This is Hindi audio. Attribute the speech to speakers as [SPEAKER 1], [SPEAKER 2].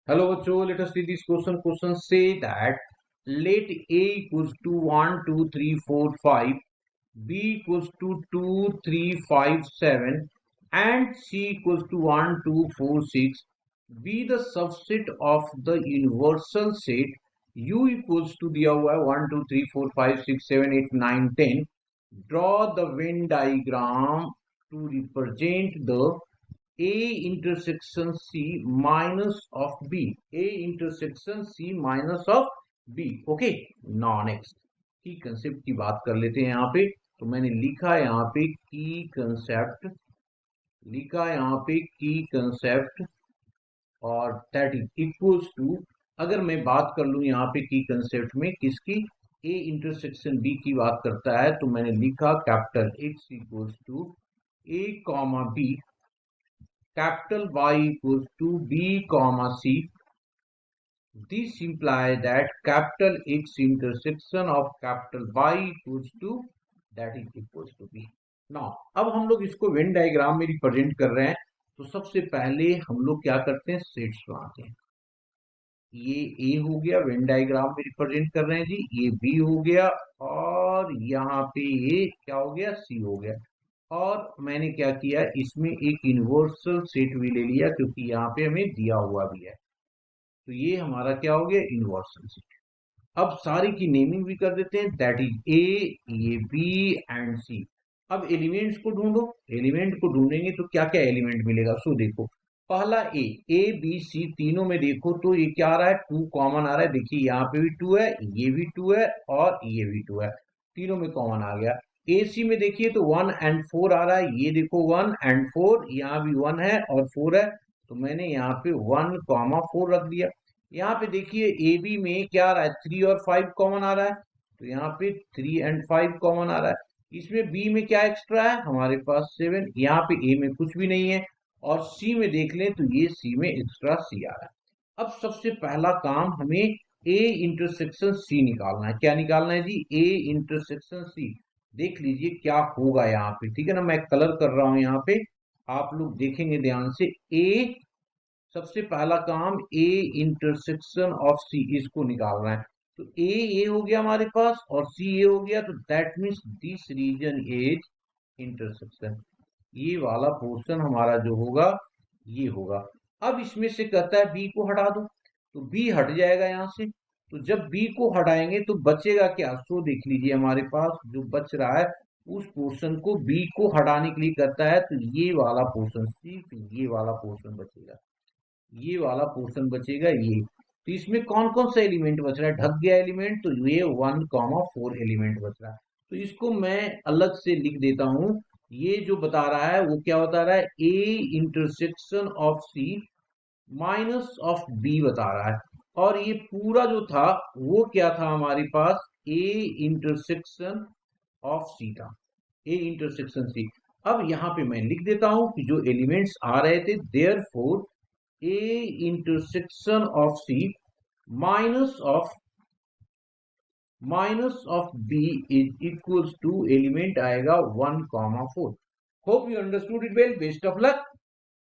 [SPEAKER 1] Hello बच्चों, let us see this question. Question say that let A equals to 1, 2, 3, 4, 5, B equals to 2, 3, 5, 7, and C equals to 1, 2, 4, 6 be the subset of the universal set U equals to दिया हुआ है 1, 2, 3, 4, 5, 6, 7, 8, 9, 10. Draw the Venn diagram to represent the A intersection C minus of B. A intersection C minus of B. Okay, now next की कंसेप्ट की बात कर लेते हैं यहाँ पे. तो मैंने लिखा यहाँ पे की कंसेप्ट, और दैट इज इक्वल्स टू, अगर मैं बात कर लूं यहाँ पे की कंसेप्ट में किसकी, ए इंटरसेक्शन बी की बात करता है, तो मैंने लिखा capital X equals to A comma B, capital Y equals to B comma C. This implies that capital X intersection of capital Y equals to that is equals to B. Now अब हम लोग इसको वेन डायग्राम में रिप्रेजेंट कर रहे हैं. तो सबसे पहले हम लोग क्या करते हैं, सेट्स बनाते हैं. ये ए हो गया, वेन डायग्राम में रिप्रेजेंट कर रहे हैं जी. ये बी हो गया, और यहाँ पे ये क्या हो गया, सी हो गया. और मैंने क्या किया, इसमें एक यूनिवर्सल सेट भी ले लिया क्योंकि यहाँ पे हमें दिया हुआ भी है. तो ये हमारा क्या हो गया, यूनिवर्सल सेट. अब सारी की नेमिंग भी कर देते हैं, दैट इज ए, ये बी एंड सी. अब एलिमेंट्स को ढूंढो. एलिमेंट को ढूंढेंगे तो क्या क्या एलिमेंट मिलेगा. सो देखो, पहला ए बी सी तीनों में देखो तो ये क्या आ रहा है, 2 कॉमन आ रहा है. देखिए यहाँ पे भी 2 है, ये भी 2 है, और ये भी 2 है. तीनों में कॉमन आ गया. ए सी में देखिए तो 1 एंड 4 आ रहा है. ये देखो 1 एंड 4, यहाँ भी 1 है और 4 है, तो मैंने यहाँ पे 1 कॉमा 4 रख दिया. यहाँ पे देखिए ए बी में क्या आ रहा है, 3 और 5 कॉमन आ रहा है, तो यहाँ पे 3 एंड 5 कॉमन आ रहा है. इसमें बी में क्या एक्स्ट्रा है, हमारे पास 7. यहाँ पे ए में कुछ भी नहीं है, और सी में देख लें तो ये सी में एक्स्ट्रा सी आ रहा है. अब सबसे पहला काम हमें ए इंटरसेक्शन सी निकालना है. क्या निकालना है जी, ए इंटरसेक्शन सी. देख लीजिए क्या होगा यहाँ पे, ठीक है ना. मैं कलर कर रहा हूं यहाँ पे, आप लोग देखेंगे ध्यान से. ए, सबसे पहला काम ए इंटरसेक्शन ऑफ सी, इसको निकालना है. तो ए हो गया हमारे पास, और सी ए हो गया, तो that means this region is intersection. ये वाला पोर्शन हमारा जो होगा ये होगा. अब इसमें से कहता है बी को हटा दो, तो बी हट जाएगा यहाँ से. तो जब बी को हटाएंगे तो बचेगा क्या, सो देख लीजिए हमारे पास जो बच रहा है उस पोर्शन को बी को हटाने के लिए करता है, तो ये वाला पोर्शन, सिर्फ ये वाला पोर्शन बचेगा. ये वाला पोर्शन बचेगा ये. तो इसमें कौन कौन सा एलिमेंट बच रहा है, ढक गया एलिमेंट, तो ये 1,4 एलिमेंट बच रहा है. तो इसको मैं अलग से लिख देता हूं. ये जो बता रहा है वो क्या बता रहा है, A intersection of C minus of B बता रहा है. और ये पूरा जो था वो क्या था हमारे पास, ए इंटरसेक्शन ऑफ सी था. A intersection C. अब यहाँ पे मैं लिख देता हूं कि जो एलिमेंट्स आ रहे थे, therefore A intersection of C minus of B is equals to element आएगा 1,4. Hope you understood it well. Best of luck.